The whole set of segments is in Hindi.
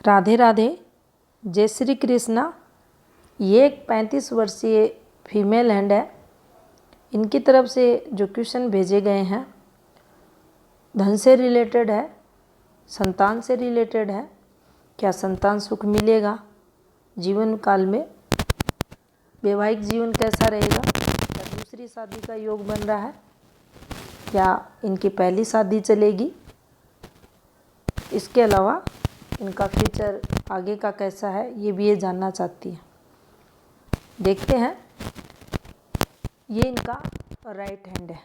राधे राधे, जय श्री कृष्णा। ये एक 35 वर्षीय फीमेल हैंड है। इनकी तरफ से जो क्वेश्चन भेजे गए हैं धन से रिलेटेड है, संतान से रिलेटेड है। क्या संतान सुख मिलेगा जीवन काल में? वैवाहिक जीवन कैसा रहेगा? क्या दूसरी शादी का योग बन रहा है? क्या इनकी पहली शादी चलेगी? इसके अलावा इनका फ्यूचर आगे का कैसा है ये भी ये जानना चाहती है। देखते हैं। ये इनका राइट हैंड है।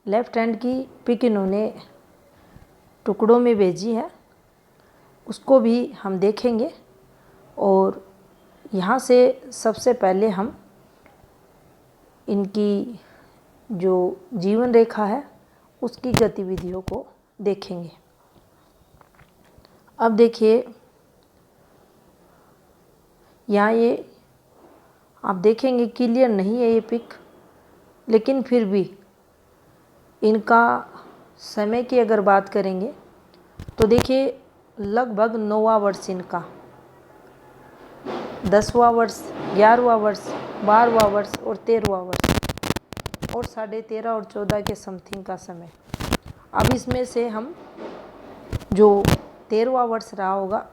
लेफ्ट हैंड की पिक इन्होंने टुकड़ों में भेजी है, उसको भी हम देखेंगे। और यहाँ से सबसे पहले हम इनकी जो जीवन रेखा है उसकी गतिविधियों को देखेंगे। अब देखिए, यहाँ ये आप देखेंगे क्लियर नहीं है ये पिक, लेकिन फिर भी इनका समय की अगर बात करेंगे तो देखिए लगभग 9वां वर्ष इनका, 10वां वर्ष, 11वां वर्ष, 12वां वर्ष और 13वां वर्ष और 13.5 और 14 के समथिंग का समय। अब इसमें से हम जो 13वां वर्ष रहा होगा,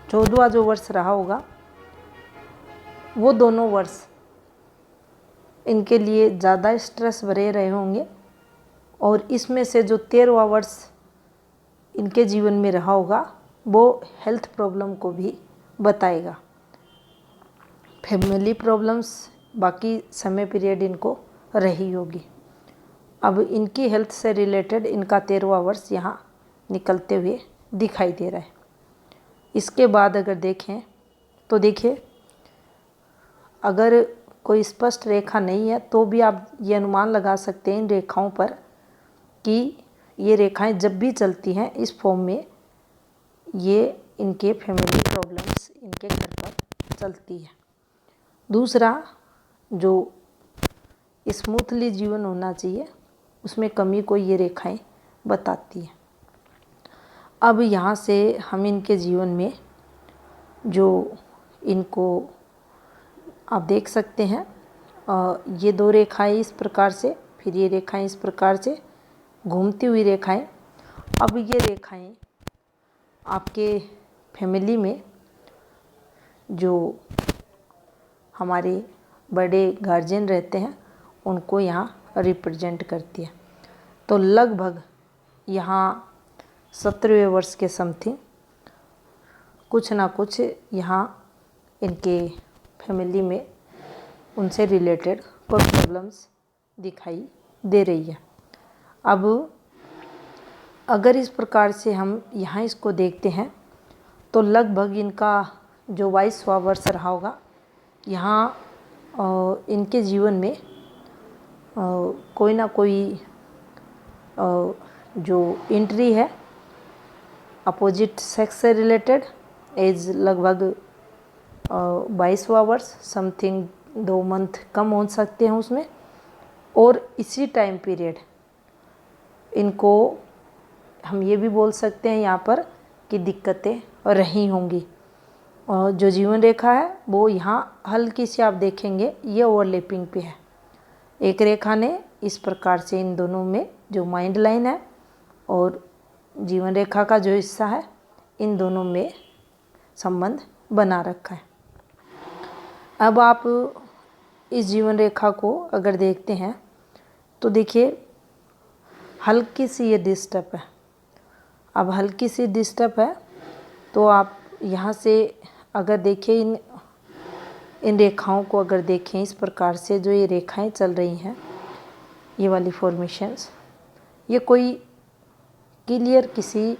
14वां जो वर्ष रहा होगा, वो दोनों वर्ष इनके लिए ज़्यादा स्ट्रेस भरे रहे होंगे। और इसमें से जो 13वां वर्ष इनके जीवन में रहा होगा वो हेल्थ प्रॉब्लम को भी बताएगा। फैमिली प्रॉब्लम्स बाकी समय पीरियड इनको रही होगी। अब इनकी हेल्थ से रिलेटेड इनका 13वां वर्ष यहाँ निकलते हुए दिखाई दे रहा है। इसके बाद अगर देखें तो देखिए, अगर कोई स्पष्ट रेखा नहीं है तो भी आप ये अनुमान लगा सकते हैं इन रेखाओं पर कि ये रेखाएं जब भी चलती हैं इस फॉर्म में, ये इनके फैमिली प्रॉब्लम्स इनके घर पर चलती है। दूसरा, जो स्मूथली जीवन होना चाहिए उसमें कमी को ये रेखाएं बताती हैं। अब यहाँ से हम इनके जीवन में जो इनको आप देख सकते हैं, ये 2 रेखाएं इस प्रकार से, फिर ये रेखाएं इस प्रकार से घूमती हुई रेखाएं। अब ये रेखाएं आपके फैमिली में जो हमारे बड़े गार्जियन रहते हैं उनको यहाँ रिप्रेजेंट करती है। तो लगभग यहाँ 17वें वर्ष के समथिंग कुछ ना कुछ यहाँ इनके फैमिली में उनसे रिलेटेड कोई प्रॉब्लम्स दिखाई दे रही है। अब अगर इस प्रकार से हम यहाँ इसको देखते हैं तो लगभग इनका जो 22वां वर्ष रहा होगा, यहाँ इनके जीवन में कोई ना कोई जो एंट्री है अपोजिट सेक्स से रिलेटेड, एज लगभग 22वां वर्ष, समथिंग 2 मंथ कम हो सकते हैं उसमें। और इसी टाइम पीरियड इनको हम ये भी बोल सकते हैं यहाँ पर कि दिक्कतें रही होंगी। और जो जीवन रेखा है वो यहाँ हल्की सी आप देखेंगे ये ओवरलैपिंग पे है। एक रेखा ने इस प्रकार से इन दोनों में जो माइंड लाइन है और जीवन रेखा का जो हिस्सा है इन दोनों में संबंध बना रखा है। अब आप इस जीवन रेखा को अगर देखते हैं तो देखिए हल्की सी ये डिस्टर्ब है। अब हल्की सी डिस्टर्ब है तो आप यहाँ से अगर देखें इन रेखाओं को अगर देखें इस प्रकार से जो ये रेखाएं चल रही हैं, ये वाली फॉर्मेशंस, ये कोई क्लियर किसी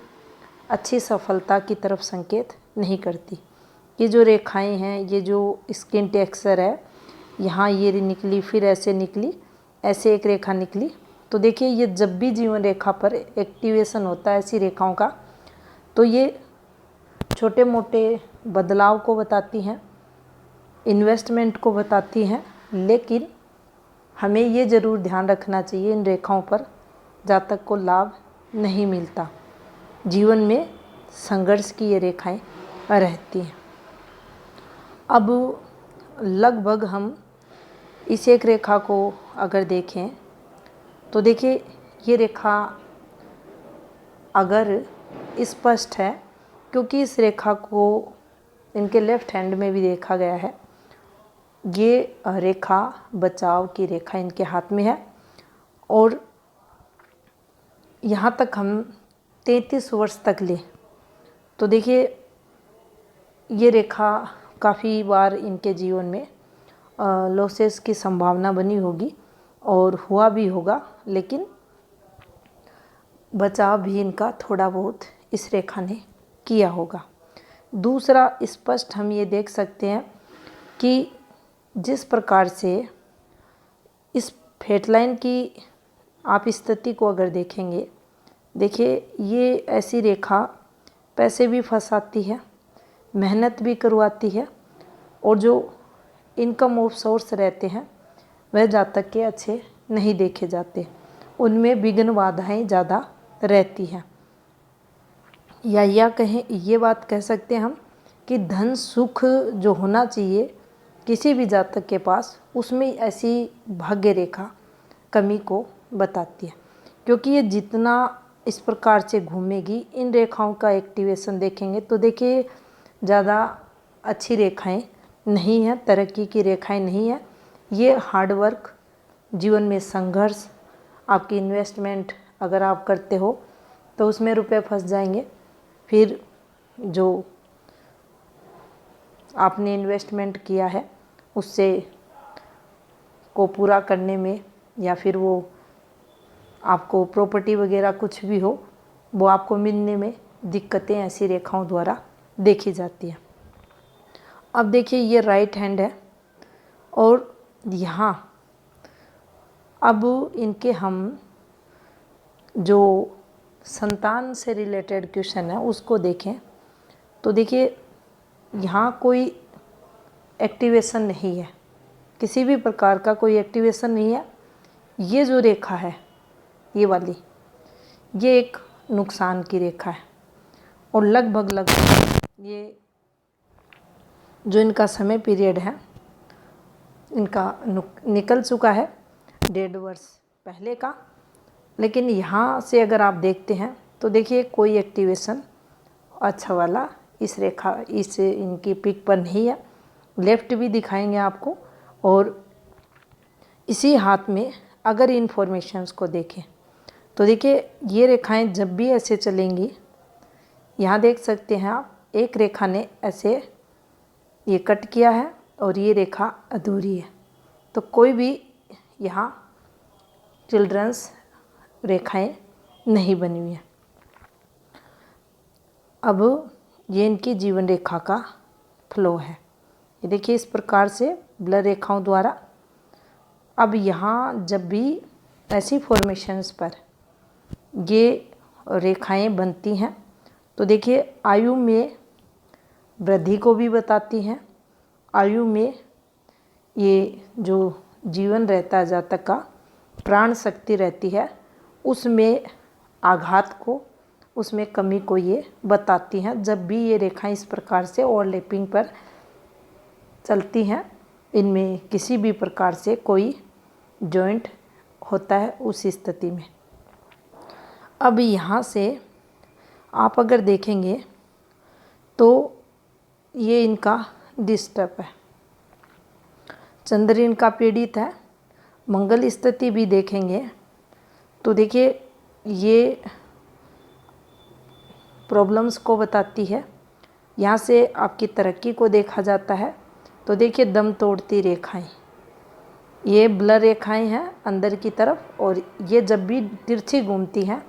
अच्छी सफलता की तरफ संकेत नहीं करती। ये जो रेखाएं हैं, ये जो स्किन टेक्सचर है, यहाँ ये निकली, फिर ऐसे निकली, ऐसे एक रेखा निकली। तो देखिए ये जब भी जीवन रेखा पर एक्टिवेशन होता है ऐसी रेखाओं का तो ये छोटे मोटे बदलाव को बताती हैं, इन्वेस्टमेंट को बताती हैं। लेकिन हमें ये ज़रूर ध्यान रखना चाहिए इन रेखाओं पर जब तक को लाभ नहीं मिलता, जीवन में संघर्ष की ये रेखाएं रहती हैं। अब लगभग हम इस एक रेखा को अगर देखें तो देखिए ये रेखा अगर स्पष्ट है, क्योंकि इस रेखा को इनके लेफ्ट हैंड में भी देखा गया है, ये रेखा बचाव की रेखा इनके हाथ में है। और यहाँ तक हम 33 वर्ष तक लें तो देखिए ये रेखा काफ़ी बार इनके जीवन में लॉसेस की संभावना बनी होगी और हुआ भी होगा, लेकिन बचाव भी इनका थोड़ा बहुत इस रेखा ने किया होगा। दूसरा स्पष्ट हम ये देख सकते हैं कि जिस प्रकार से इस फेट लाइन की आप स्थिति को अगर देखेंगे, देखिए ये ऐसी रेखा पैसे भी फंसाती है, मेहनत भी करवाती है, और जो इनकम ऑफ सोर्स रहते हैं वह जातक के अच्छे नहीं देखे जाते, उनमें विघ्न बाधाएं ज़्यादा रहती हैं। या कहें, ये बात कह सकते हैं हम कि धन सुख जो होना चाहिए किसी भी जातक के पास, उसमें ऐसी भाग्य रेखा कमी को बताती है, क्योंकि ये जितना इस प्रकार से घूमेगी, इन रेखाओं का एक्टिवेशन देखेंगे तो देखिए ज़्यादा अच्छी रेखाएं नहीं हैं, तरक्की की रेखाएं नहीं हैं। ये हार्डवर्क, जीवन में संघर्ष, आपकी इन्वेस्टमेंट अगर आप करते हो तो उसमें रुपए फंस जाएंगे, फिर जो आपने इन्वेस्टमेंट किया है उससे को पूरा करने में, या फिर वो आपको प्रॉपर्टी वगैरह कुछ भी हो वो आपको मिलने में दिक्कतें ऐसी रेखाओं द्वारा देखी जाती हैं। अब देखिए ये राइट हैंड है, और यहाँ अब इनके हम जो संतान से रिलेटेड क्वेश्चन है उसको देखें तो देखिए यहाँ कोई एक्टिवेशन नहीं है, किसी भी प्रकार का कोई एक्टिवेशन नहीं है। ये जो रेखा है ये वाली, ये एक नुकसान की रेखा है, और लगभग ये जो इनका समय पीरियड है इनका निकल चुका है 1.5 वर्ष पहले का। लेकिन यहाँ से अगर आप देखते हैं तो देखिए कोई एक्टिवेशन अच्छा वाला इस रेखा इस इनकी पिक पर नहीं है। लेफ्ट भी दिखाएंगे आपको, और इसी हाथ में अगर इन्फॉर्मेशंस को देखें तो देखिए ये रेखाएं जब भी ऐसे चलेंगी, यहाँ देख सकते हैं आप, एक रेखा ने ऐसे ये कट किया है और ये रेखा अधूरी है, तो कोई भी यहाँ चिल्ड्रंस रेखाएं नहीं बनी हुई हैं। अब ये इनकी जीवन रेखा का फ्लो है, ये देखिए इस प्रकार से ब्लर रेखाओं द्वारा। अब यहाँ जब भी ऐसी फॉर्मेशंस पर ये रेखाएं बनती हैं तो देखिए आयु में वृद्धि को भी बताती हैं। आयु में ये जो जीवन रहता है जातक का, प्राण शक्ति रहती है, उसमें आघात को, उसमें कमी को ये बताती हैं। जब भी ये रेखाएं इस प्रकार से ओवरलैपिंग पर चलती हैं, इनमें किसी भी प्रकार से कोई जॉइंट होता है उस स्थिति में। अब यहाँ से आप अगर देखेंगे तो ये इनका डिस्टर्ब है, चंद्र इनका पीड़ित है। मंगल स्थिति भी देखेंगे तो देखिए ये प्रॉब्लम्स को बताती है। यहाँ से आपकी तरक्की को देखा जाता है तो देखिए दम तोड़ती रेखाएं, ये ब्लर रेखाएं हैं अंदर की तरफ, और ये जब भी तिरछी घूमती हैं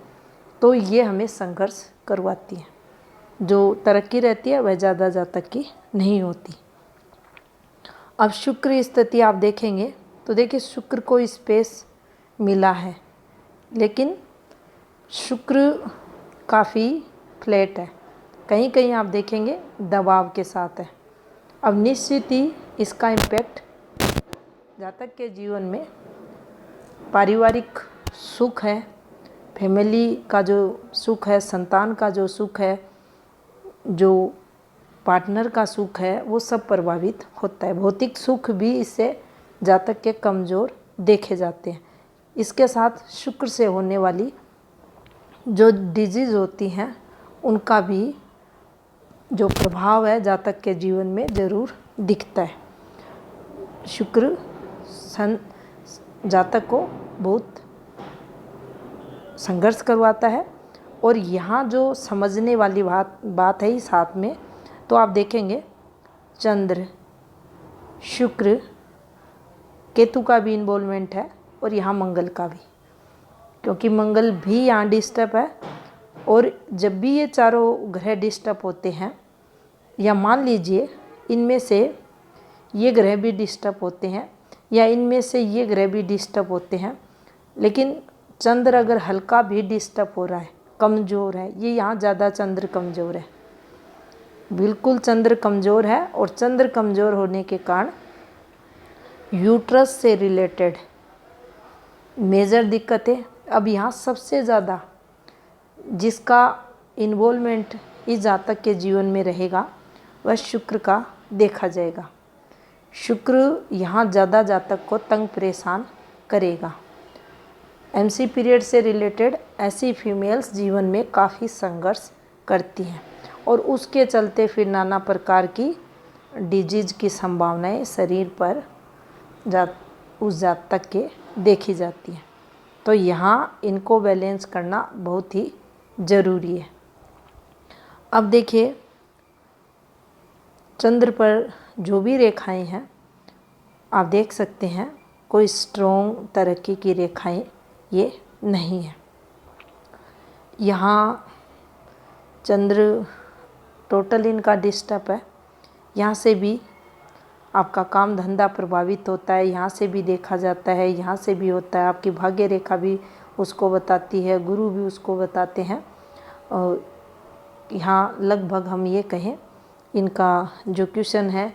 तो ये हमें संघर्ष करवाती हैं। जो तरक्की रहती है वह ज़्यादा जातक की नहीं होती। अब शुक्र स्थिति आप देखेंगे तो देखिए शुक्र को स्पेस मिला है, लेकिन शुक्र काफ़ी फ्लैट है, कहीं कहीं आप देखेंगे दबाव के साथ है। अब निश्चित ही इसका इम्पैक्ट जातक के जीवन में पारिवारिक सुख है, फैमिली का जो सुख है, संतान का जो सुख है, जो पार्टनर का सुख है वो सब प्रभावित होता है। भौतिक सुख भी इससे जातक के कमज़ोर देखे जाते हैं। इसके साथ शुक्र से होने वाली जो डिजीज़ होती हैं उनका भी जो प्रभाव है जातक के जीवन में ज़रूर दिखता है। शुक्र जातक को बहुत संघर्ष करवाता है। और यहाँ जो समझने वाली बात है इस हाथ में, तो आप देखेंगे चंद्र, शुक्र, केतु का भी इन्वॉल्वमेंट है और यहाँ मंगल का भी, क्योंकि मंगल भी यहाँ डिस्टर्ब है। और जब भी ये चारों ग्रह डिस्टर्ब होते हैं, या मान लीजिए इनमें से ये ग्रह भी डिस्टर्ब होते हैं या इनमें से ये ग्रह भी डिस्टर्ब होते हैं, लेकिन चंद्र अगर हल्का भी डिस्टर्ब हो रहा है, कमज़ोर है, ये यहाँ ज़्यादा चंद्र कमज़ोर है, बिल्कुल चंद्र कमज़ोर है। और चंद्र कमज़ोर होने के कारण यूट्रस से रिलेटेड मेजर दिक्कतें। अब यहाँ सबसे ज़्यादा जिसका इन्वॉल्वमेंट इस जातक के जीवन में रहेगा वह शुक्र का देखा जाएगा। शुक्र यहाँ ज़्यादा जातक को तंग परेशान करेगा। एमसी पीरियड से रिलेटेड ऐसी फीमेल्स जीवन में काफ़ी संघर्ष करती हैं और उसके चलते फिर नाना प्रकार की डिजीज की संभावनाएं शरीर पर उस जातक के देखी जाती हैं। तो यहाँ इनको बैलेंस करना बहुत ही ज़रूरी है। अब देखिए चंद्र पर जो भी रेखाएं हैं आप देख सकते हैं, कोई स्ट्रॉन्ग तरक्की की रेखाएं ये नहीं है। यहाँ चंद्र टोटल इनका डिस्टर्ब है। यहाँ से भी आपका काम धंधा प्रभावित होता है, यहाँ से भी देखा जाता है, यहाँ से भी होता है। आपकी भाग्य रेखा भी उसको बताती है, गुरु भी उसको बताते हैं। और यहाँ लगभग हम ये कहें इनका जो क्वेश्चन है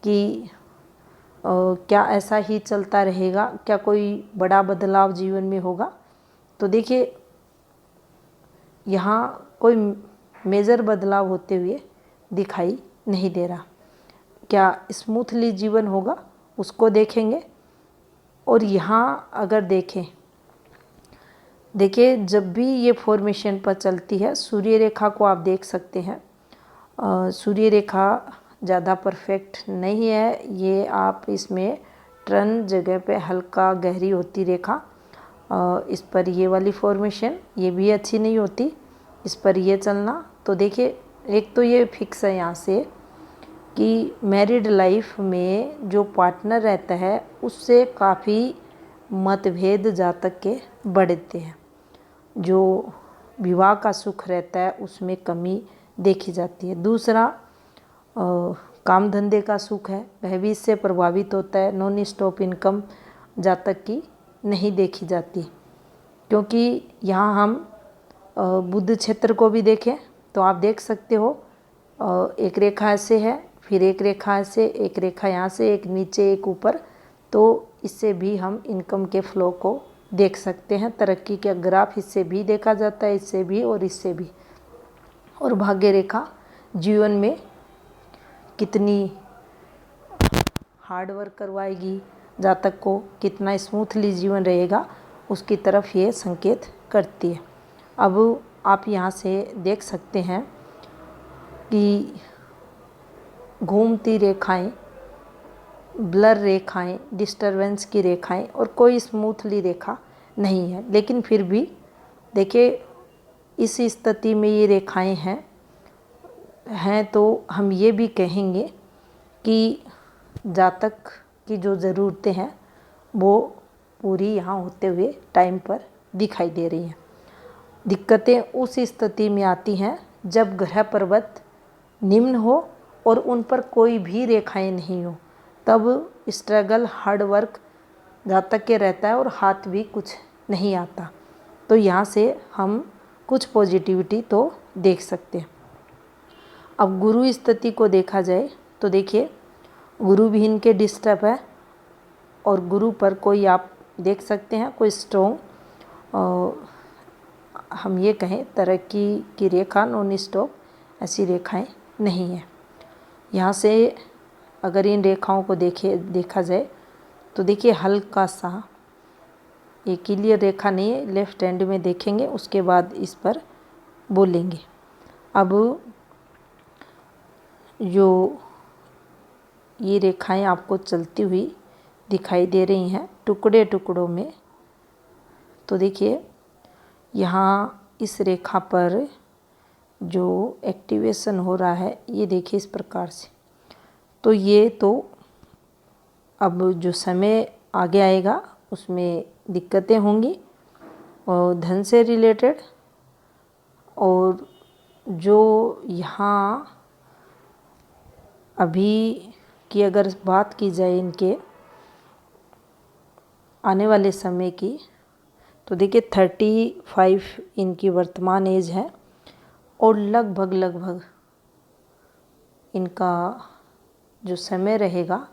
कि क्या ऐसा ही चलता रहेगा, क्या कोई बड़ा बदलाव जीवन में होगा, तो देखिए यहाँ कोई मेजर बदलाव होते हुए दिखाई नहीं दे रहा। क्या स्मूथली जीवन होगा उसको देखेंगे। और यहाँ अगर देखिए जब भी ये फॉर्मेशन पर चलती है, सूर्य रेखा को आप देख सकते हैं। सूर्य रेखा ज़्यादा परफेक्ट नहीं है, ये आप इसमें टर्न जगह पे हल्का गहरी होती रेखा, इस पर ये वाली फॉर्मेशन ये भी अच्छी नहीं होती, इस पर ये चलना। तो देखिए एक तो ये फिक्स है यहाँ से कि मैरिड लाइफ में जो पार्टनर रहता है उससे काफ़ी मतभेद जातक के बढ़ते हैं। जो विवाह का सुख रहता है उसमें कमी देखी जाती है। दूसरा काम धंधे का सुख है, वह भी इससे प्रभावित होता है। नॉन स्टॉप इनकम जातक की नहीं देखी जाती, क्योंकि यहाँ हम बुध क्षेत्र को भी देखें तो आप देख सकते हो एक रेखा ऐसे है, फिर एक रेखा ऐसे, एक रेखा यहाँ से, एक नीचे एक ऊपर। तो इससे भी हम इनकम के फ्लो को देख सकते हैं। तरक्की के ग्राफ इससे भी देखा जाता है, इससे भी और इससे भी। और भाग्य रेखा जीवन में कितनी हार्ड वर्क करवाएगी, जातक को कितना स्मूथली जीवन रहेगा, उसकी तरफ ये संकेत करती है। अब आप यहाँ से देख सकते हैं कि घूमती रेखाएं, ब्लर रेखाएं, डिस्टरबेंस की रेखाएं और कोई स्मूथली रेखा नहीं है। लेकिन फिर भी देखिए इस स्थिति में ये रेखाएं हैं तो हम ये भी कहेंगे कि जातक की जो ज़रूरतें हैं वो पूरी यहाँ होते हुए टाइम पर दिखाई दे रही हैं। दिक्कतें उस स्थिति में आती हैं जब ग्रह पर्वत निम्न हो और उन पर कोई भी रेखाएं नहीं हो, तब स्ट्रगल हार्ड वर्क जातक के रहता है और हाथ भी कुछ नहीं आता। तो यहाँ से हम कुछ पॉजिटिविटी तो देख सकते हैं। अब गुरु स्थिति को देखा जाए तो देखिए गुरु भी इनके डिस्टर्ब है और गुरु पर कोई आप देख सकते हैं कोई स्ट्रॉन्ग हम ये कहें तरक्की की रेखा नॉन स्टॉप ऐसी रेखाएं नहीं है। यहाँ से अगर इन रेखाओं को देखा जाए तो देखिए हल्का सा, ये क्लियर रेखा नहीं है, लेफ्ट हैंड में देखेंगे उसके बाद इस पर बोलेंगे। अब जो ये रेखाएं आपको चलती हुई दिखाई दे रही हैं टुकड़े टुकड़ों में, तो देखिए यहाँ इस रेखा पर जो एक्टिवेशन हो रहा है ये देखिए इस प्रकार से। तो ये तो अब जो समय आगे आएगा उसमें दिक्कतें होंगी और धन से रिलेटेड, और जो यहाँ अभी की अगर बात की जाए इनके आने वाले समय की, तो देखिए 35 इनकी वर्तमान एज है और लगभग इनका जो समय रहेगा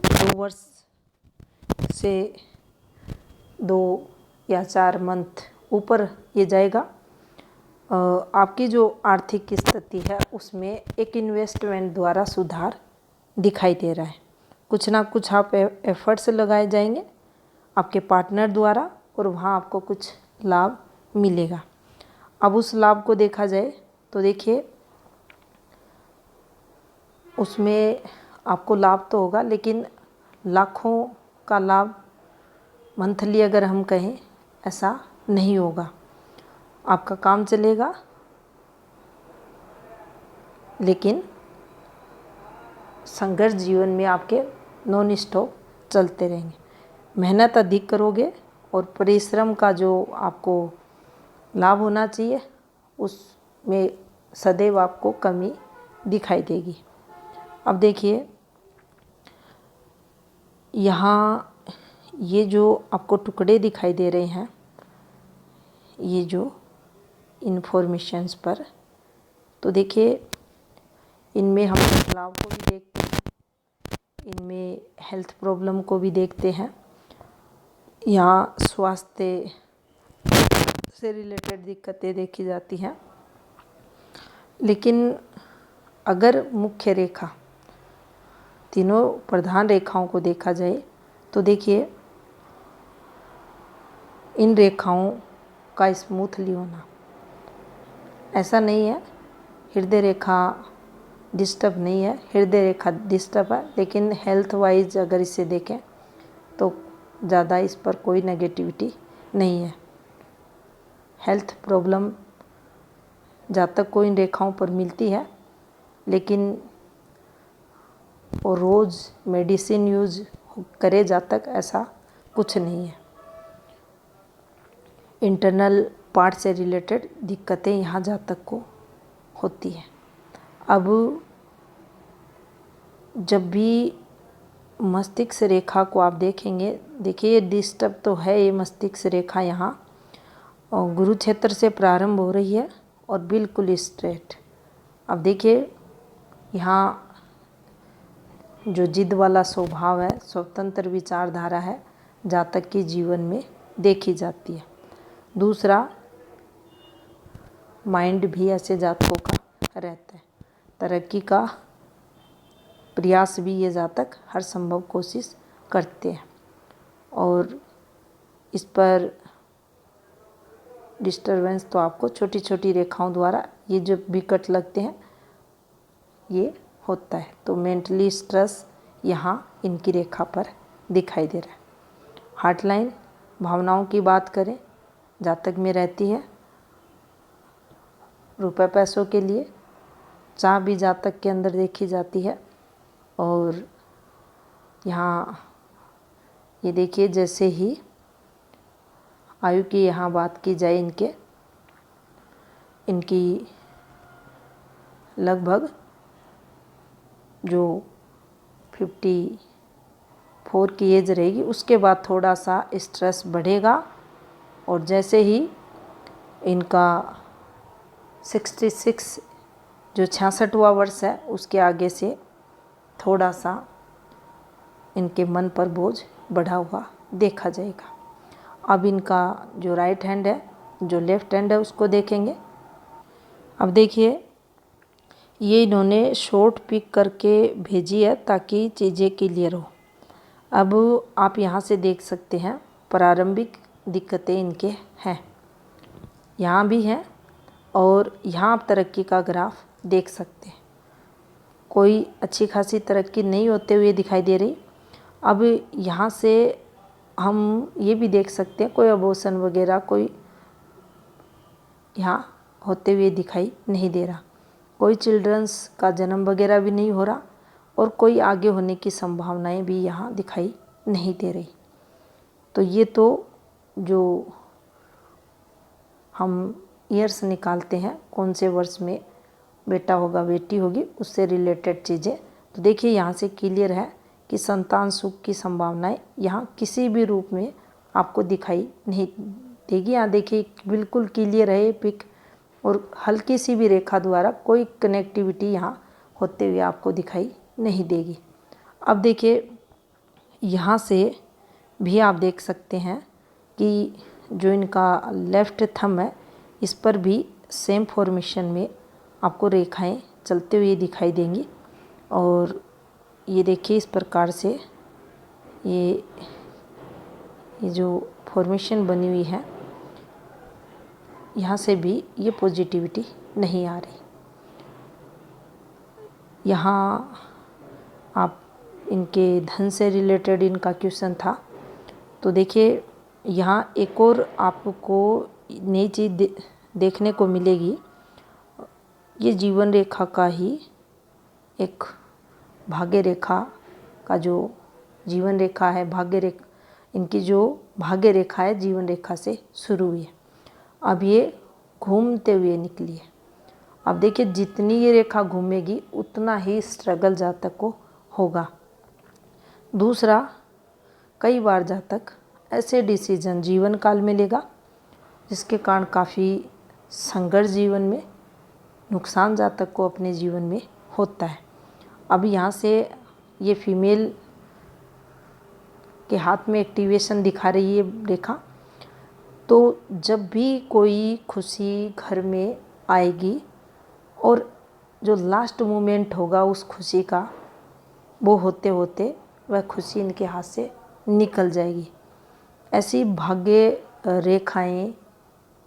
2 वर्ष से 2 या 4 मंथ ऊपर ये जाएगा। आपकी जो आर्थिक स्थिति है उसमें एक इन्वेस्टमेंट द्वारा सुधार दिखाई दे रहा है। कुछ ना कुछ आप एफर्ट्स लगाए जाएंगे आपके पार्टनर द्वारा और वहाँ आपको कुछ लाभ मिलेगा। अब उस लाभ को देखा जाए तो देखिए उसमें आपको लाभ तो होगा, लेकिन लाखों का लाभ मंथली अगर हम कहें ऐसा नहीं होगा। आपका काम चलेगा लेकिन संघर्ष जीवन में आपके नॉन स्टॉप चलते रहेंगे। मेहनत अधिक करोगे और परिश्रम का जो आपको लाभ होना चाहिए उसमें सदैव आपको कमी दिखाई देगी। अब देखिए यहाँ ये जो आपको टुकड़े दिखाई दे रहे हैं, ये जो इन्फॉर्मेशंस पर, तो देखिए इनमें हम बदलाव को भी देखते हैं, इनमें हेल्थ प्रॉब्लम को भी देखते हैं, यहाँ स्वास्थ्य से रिलेटेड दिक्कतें देखी जाती हैं। लेकिन अगर मुख्य रेखा तीनों प्रधान रेखाओं को देखा जाए तो देखिए इन रेखाओं का स्मूथली होना, ऐसा नहीं है हृदय रेखा डिस्टर्ब नहीं है, हृदय रेखा डिस्टर्ब है, लेकिन हेल्थ वाइज अगर इसे देखें तो ज़्यादा इस पर कोई नेगेटिविटी नहीं है। हेल्थ प्रॉब्लम जहाँ तक को इन रेखाओं पर मिलती है, लेकिन वो रोज़ मेडिसिन यूज करे जहाँ तक ऐसा कुछ नहीं है। इंटरनल पार्ट से रिलेटेड दिक्कतें यहाँ जहाँ तक को होती है। अब जब भी मस्तिष्क रेखा को आप देखेंगे, देखिए ये डिस्टर्ब तो है, ये मस्तिष्क रेखा यहाँ और गुरु क्षेत्र से प्रारंभ हो रही है और बिल्कुल स्ट्रेट। अब देखिए यहाँ जो जिद वाला स्वभाव है, स्वतंत्र विचारधारा है, जातक के जीवन में देखी जाती है। दूसरा माइंड भी ऐसे जातकों का रहता है, तरक्की का प्रयास भी ये जातक हर संभव कोशिश करते हैं और इस पर डिस्टरबेंस तो आपको छोटी छोटी रेखाओं द्वारा ये जो विकट लगते हैं ये होता है। तो मेंटली स्ट्रेस यहाँ इनकी रेखा पर दिखाई दे रहा है। हार्ट लाइन भावनाओं की बात करें जातक में रहती है, रुपए पैसों के लिए चाह भी जातक के अंदर देखी जाती है। और यहाँ ये देखिए जैसे ही आयु की यहाँ बात की जाए इनकी लगभग जो 54 की एज रहेगी उसके बाद थोड़ा सा स्ट्रेस बढ़ेगा और जैसे ही इनका 66 जो 66वां वर्ष है उसके आगे से थोड़ा सा इनके मन पर बोझ बढ़ा हुआ देखा जाएगा। अब इनका जो राइट हैंड है, जो लेफ्ट हैंड है उसको देखेंगे। अब देखिए ये इन्होंने शॉर्ट पिक करके भेजी है ताकि चीज़ें क्लियर हो। अब आप यहाँ से देख सकते हैं प्रारंभिक दिक्कतें इनके हैं, यहाँ भी हैं और यहाँ आप तरक्की का ग्राफ देख सकते हैं। कोई अच्छी खासी तरक्की नहीं होते हुए दिखाई दे रही। अब यहाँ से हम ये भी देख सकते हैं कोई अबॉर्शन वगैरह कोई यहाँ होते हुए दिखाई नहीं दे रहा, कोई चिल्ड्रंस का जन्म वगैरह भी नहीं हो रहा और कोई आगे होने की संभावनाएं भी यहाँ दिखाई नहीं दे रही। तो ये तो जो हम ईयर्स निकालते हैं कौन से वर्ष में बेटा होगा बेटी होगी उससे रिलेटेड चीज़ें, तो देखिए यहाँ से क्लियर है कि संतान सुख की संभावनाएं यहाँ किसी भी रूप में आपको दिखाई नहीं देगी। यहाँ देखिए बिल्कुल क्लियर है ये पिक और हल्की सी भी रेखा द्वारा कोई कनेक्टिविटी यहाँ होते हुए आपको दिखाई नहीं देगी। अब देखिए यहाँ से भी आप देख सकते हैं कि जो इनका लेफ्ट थंब है इस पर भी सेम फॉर्मेशन में आपको रेखाएं चलते हुए दिखाई देंगी और ये देखिए इस प्रकार से ये जो फॉर्मेशन बनी हुई है यहाँ से भी ये पॉजिटिविटी नहीं आ रही। यहाँ आप इनके धन से रिलेटेड इनका क्वेश्चन था, तो देखिए यहाँ एक और आपको नई चीज़ देखने को मिलेगी। ये जीवन रेखा का ही एक भाग्य रेखा का जो जीवन रेखा है भाग्य रेखा, इनकी जो भाग्य रेखा है जीवन रेखा से शुरू हुई है, अब ये घूमते हुए निकली है। अब देखिए जितनी ये रेखा घूमेगी उतना ही स्ट्रगल जातक को होगा। दूसरा, कई बार जातक ऐसे डिसीजन जीवन काल में लेगा जिसके कारण काफ़ी संघर्ष जीवन में, नुकसान जातक को अपने जीवन में होता है। अब यहाँ से ये फीमेल के हाथ में एक्टिवेशन दिखा रही है रेखा, तो जब भी कोई खुशी घर में आएगी और जो लास्ट मोमेंट होगा उस खुशी का, वो होते होते वह खुशी इनके हाथ से निकल जाएगी। ऐसी भाग्य रेखाएं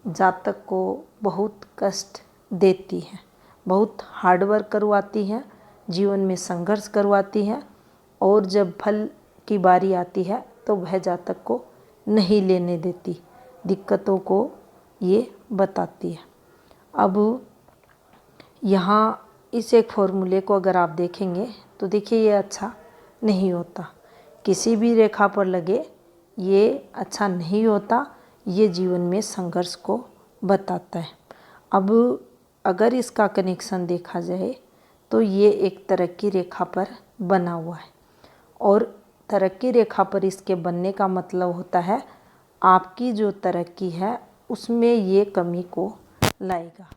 जातक को बहुत कष्ट देती हैं, बहुत हार्डवर्क करवाती हैं, जीवन में संघर्ष करवाती हैं और जब फल की बारी आती है तो वह जातक को नहीं लेने देती, दिक्कतों को ये बताती है। अब यहाँ इस एक फॉर्मूले को अगर आप देखेंगे तो देखिए ये अच्छा नहीं होता, किसी भी रेखा पर लगे ये अच्छा नहीं होता, ये जीवन में संघर्ष को बताता है। अब अगर इसका कनेक्शन देखा जाए तो ये एक तरक्की रेखा पर बना हुआ है और तरक्की रेखा पर इसके बनने का मतलब होता है आपकी जो तरक्की है उसमें ये कमी को लाएगा।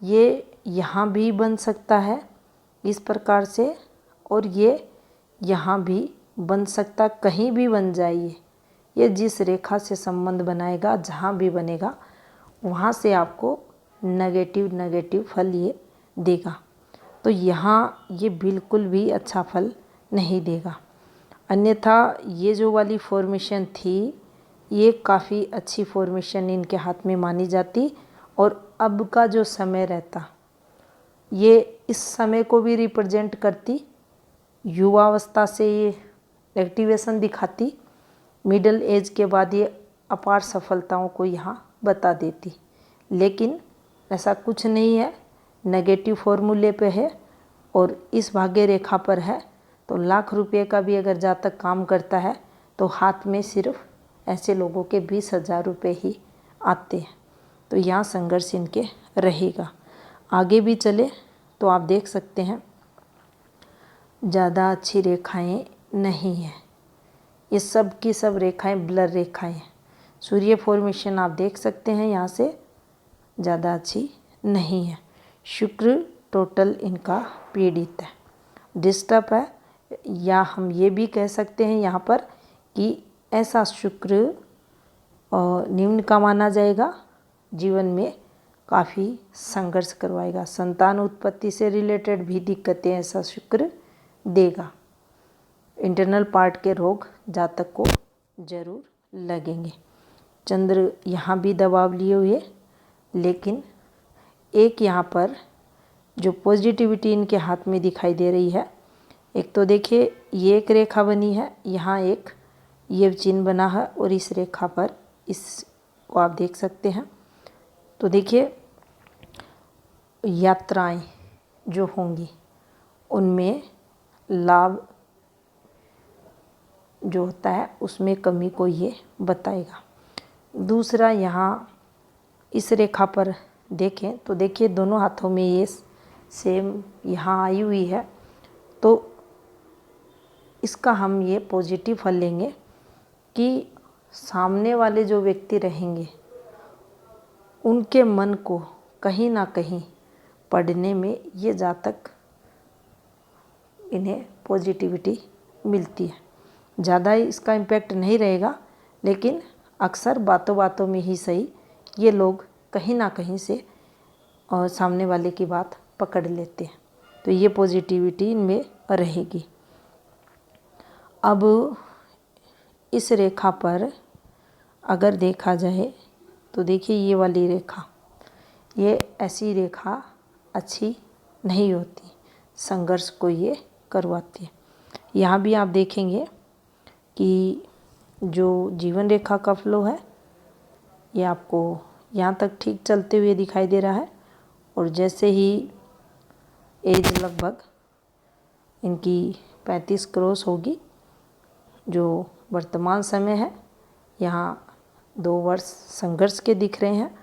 ये यहाँ भी बन सकता है इस प्रकार से और ये यहाँ भी बन सकता, कहीं भी बन जाइए, ये जिस रेखा से संबंध बनाएगा जहाँ भी बनेगा वहाँ से आपको नेगेटिव फल ये देगा। तो यहाँ ये बिल्कुल भी अच्छा फल नहीं देगा। अन्यथा ये जो वाली फॉर्मेशन थी ये काफ़ी अच्छी फॉर्मेशन इनके हाथ में मानी जाती और अब का जो समय रहता ये इस समय को भी रिप्रेजेंट करती, युवावस्था से ये एक्टिवेशन दिखाती, मिडिल एज के बाद ये अपार सफलताओं को यहाँ बता देती। लेकिन ऐसा कुछ नहीं है, नेगेटिव फॉर्मूले पे है और इस भाग्य रेखा पर है तो लाख रुपए का भी अगर जातक काम करता है तो हाथ में सिर्फ ऐसे लोगों के 20,000 रुपये ही आते हैं। तो यहाँ संघर्ष इनके रहेगा। आगे भी चले तो आप देख सकते हैं ज़्यादा अच्छी रेखाएं नहीं हैं, ये सब की सब रेखाएं ब्लर रेखाएं हैं। सूर्य फॉर्मेशन आप देख सकते हैं यहाँ से ज़्यादा अच्छी नहीं है। शुक्र टोटल इनका पीड़ित है, डिस्टर्ब है, या हम ये भी कह सकते हैं यहाँ पर कि ऐसा शुक्र निम्न का माना जाएगा जीवन में काफ़ी संघर्ष करवाएगा। संतान उत्पत्ति से रिलेटेड भी दिक्कतें ऐसा शुक्र देगा। इंटरनल पार्ट के रोग जातक को जरूर लगेंगे। चंद्र यहाँ भी दबाव लिए हुए, लेकिन एक यहाँ पर जो पॉजिटिविटी इनके हाथ में दिखाई दे रही है, एक तो देखिए ये एक रेखा बनी है, यहाँ एक ये चिन्ह बना है और इस रेखा पर इसको आप देख सकते हैं। तो देखिए यात्राएं जो होंगी उनमें लाभ जो होता है उसमें कमी को ये बताएगा। दूसरा यहाँ इस रेखा पर देखें तो देखिए दोनों हाथों में ये सेम यहाँ आई हुई है, तो इसका हम ये पॉजिटिव फल लेंगे कि सामने वाले जो व्यक्ति रहेंगे उनके मन को कहीं ना कहीं पढ़ने में ये जातक इन्हें पॉजिटिविटी मिलती है। ज़्यादा इसका इम्पैक्ट नहीं रहेगा, लेकिन अक्सर बातों बातों में ही सही ये लोग कहीं ना कहीं से और सामने वाले की बात पकड़ लेते हैं, तो ये पॉजिटिविटी इनमें रहेगी। अब इस रेखा पर अगर देखा जाए तो देखिए ये वाली रेखा, ये ऐसी रेखा अच्छी नहीं होती, संघर्ष को ये करवाती है। यहाँ भी आप देखेंगे कि जो जीवन रेखा का फ्लो है ये आपको यहाँ तक ठीक चलते हुए दिखाई दे रहा है, और जैसे ही एज लगभग इनकी 35 क्रॉस होगी, जो वर्तमान समय है, यहाँ 2 वर्ष संघर्ष के दिख रहे हैं,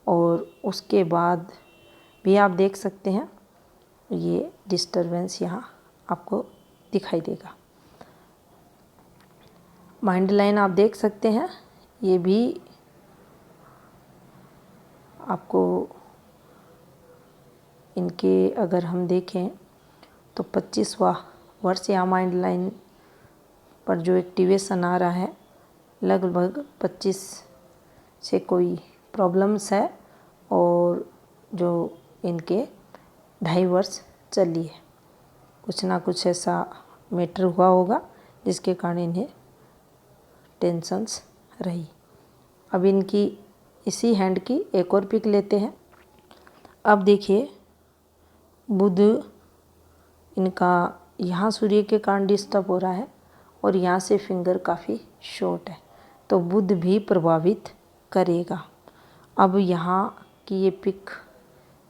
और उसके बाद भी आप देख सकते हैं ये डिस्टरबेंस यहाँ आपको दिखाई देगा। माइंड लाइन आप देख सकते हैं, ये भी आपको इनके अगर हम देखें तो 25वां वर्ष यहाँ माइंड लाइन पर जो एक्टिवेशन आ रहा है लगभग 25 से कोई प्रॉब्लम्स है, और जो इनके 2.5 वर्ष चली है, कुछ ना कुछ ऐसा मैटर हुआ होगा जिसके कारण इन्हें टेंशन्स रही। अब इनकी इसी हैंड की एक और पिक लेते हैं। अब देखिए बुध इनका यहाँ सूर्य के कारण डिस्टर्ब हो रहा है, और यहाँ से फिंगर काफ़ी शॉर्ट है, तो बुध भी प्रभावित करेगा। अब यहाँ की ये पिक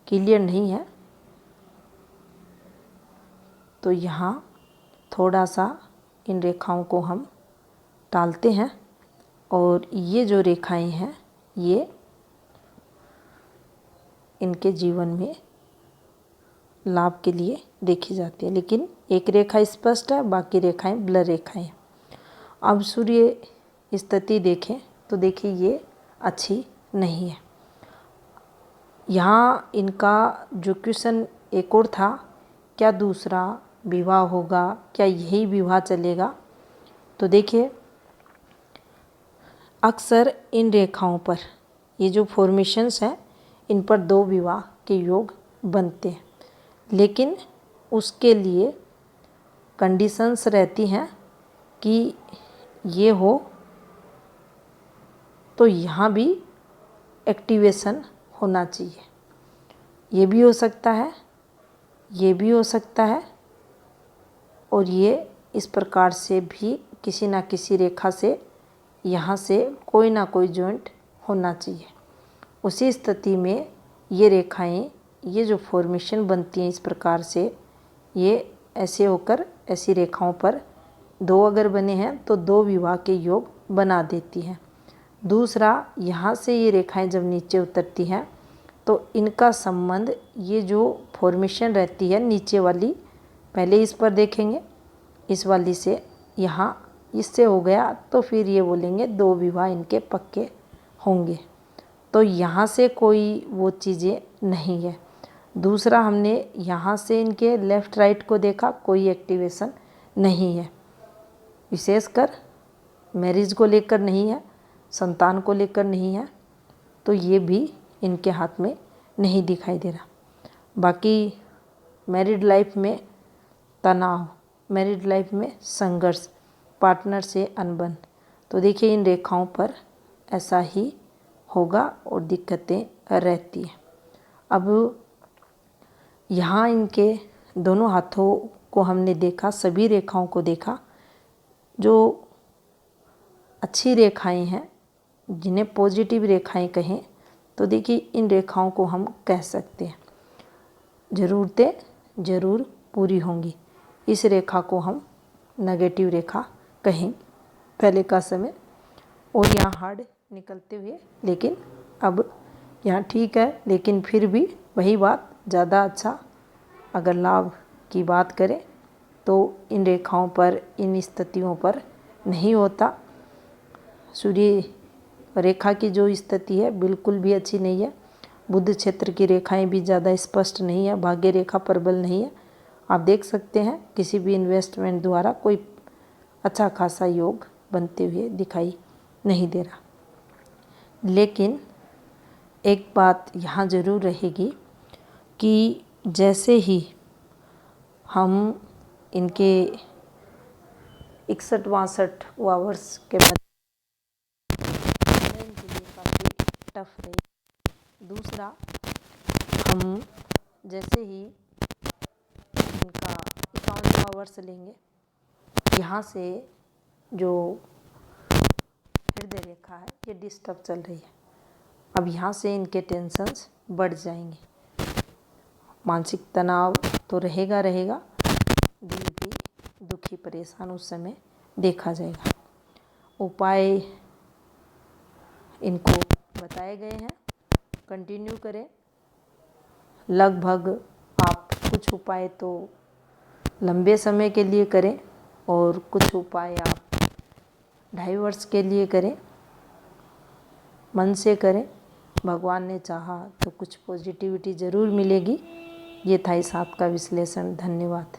क्लियर नहीं है, तो यहाँ थोड़ा सा इन रेखाओं को हम टालते हैं, और ये जो रेखाएं हैं ये इनके जीवन में लाभ के लिए देखी जाती है, लेकिन एक रेखा स्पष्ट है, बाकी रेखाएं ब्लर रेखाएं हैं। अब सूर्य स्थिति देखें तो देखिए ये अच्छी नहीं है। यहाँ इनका जो क्वेश्चन एक और था, क्या दूसरा विवाह होगा, क्या यही विवाह चलेगा, तो देखिए अक्सर इन रेखाओं पर ये जो फॉर्मेशंस हैं इन पर 2 विवाह के योग बनते हैं, लेकिन उसके लिए कंडीशंस रहती हैं कि ये हो तो यहाँ भी एक्टिवेशन होना चाहिए। ये भी हो सकता है, ये भी हो सकता है, और ये इस प्रकार से भी किसी ना किसी रेखा से यहाँ से कोई ना कोई जॉइंट होना चाहिए। उसी स्थिति में ये रेखाएं, ये जो फॉर्मेशन बनती हैं इस प्रकार से, ये ऐसे होकर ऐसी रेखाओं पर 2 अगर बने हैं तो 2 विवाह के योग बना देती हैं। दूसरा, यहाँ से ये रेखाएं जब नीचे उतरती हैं तो इनका संबंध, ये जो फॉर्मेशन रहती है नीचे वाली, पहले इस पर देखेंगे, इस वाली से यहाँ इससे हो गया तो फिर ये बोलेंगे 2 विवाह इनके पक्के होंगे, तो यहाँ से कोई वो चीज़ें नहीं है। दूसरा, हमने यहाँ से इनके लेफ़्ट राइट को देखा, कोई एक्टिवेशन नहीं है, विशेषकर मैरिज को लेकर नहीं है, संतान को लेकर नहीं है, तो ये भी इनके हाथ में नहीं दिखाई दे रहा। बाकी मैरिड लाइफ में तनाव, मैरिड लाइफ में संघर्ष, पार्टनर से अनबन, तो देखिए इन रेखाओं पर ऐसा ही होगा और दिक्कतें रहती हैं। अब यहाँ इनके दोनों हाथों को हमने देखा, सभी रेखाओं को देखा। जो अच्छी रेखाएं हैं, जिन्हें पॉजिटिव रेखाएं कहें, तो देखिए इन रेखाओं को हम कह सकते हैं ज़रूरतें ज़रूर पूरी होंगी। इस रेखा को हम नेगेटिव रेखा कहेंगे पहले का समय। और यहाँ हार्ड निकलते हुए, लेकिन अब यहाँ ठीक है, लेकिन फिर भी वही बात, ज़्यादा अच्छा अगर लाभ की बात करें तो इन रेखाओं पर, इन स्थितियों पर नहीं होता। सूर्य रेखा की जो स्थिति है बिल्कुल भी अच्छी नहीं है। बुध क्षेत्र की रेखाएं भी ज़्यादा स्पष्ट नहीं है, भाग्य रेखा प्रबल नहीं है। आप देख सकते हैं किसी भी इन्वेस्टमेंट द्वारा कोई अच्छा खासा योग बनते हुए दिखाई नहीं दे रहा। लेकिन एक बात यहाँ ज़रूर रहेगी कि जैसे ही हम इनके 61-62 आवर्स के बाद इनके लिए काफ़ी टफ रही। दूसरा, हम जैसे ही इनका 51 आवर्स लेंगे, यहाँ से जो हृदय रेखा है ये डिस्टर्ब चल रही है। अब यहाँ से इनके टेंशन्स बढ़ जाएंगे, मानसिक तनाव तो रहेगा, दिल भी दुखी परेशान उस समय देखा जाएगा। उपाय इनको बताए गए हैं, कंटिन्यू करें। लगभग आप कुछ उपाय तो लंबे समय के लिए करें और कुछ उपाय आप 2.5 वर्ष के लिए करें, मन से करें। भगवान ने चाहा तो कुछ पॉजिटिविटी ज़रूर मिलेगी। ये था इस हाथ का विश्लेषण। धन्यवाद।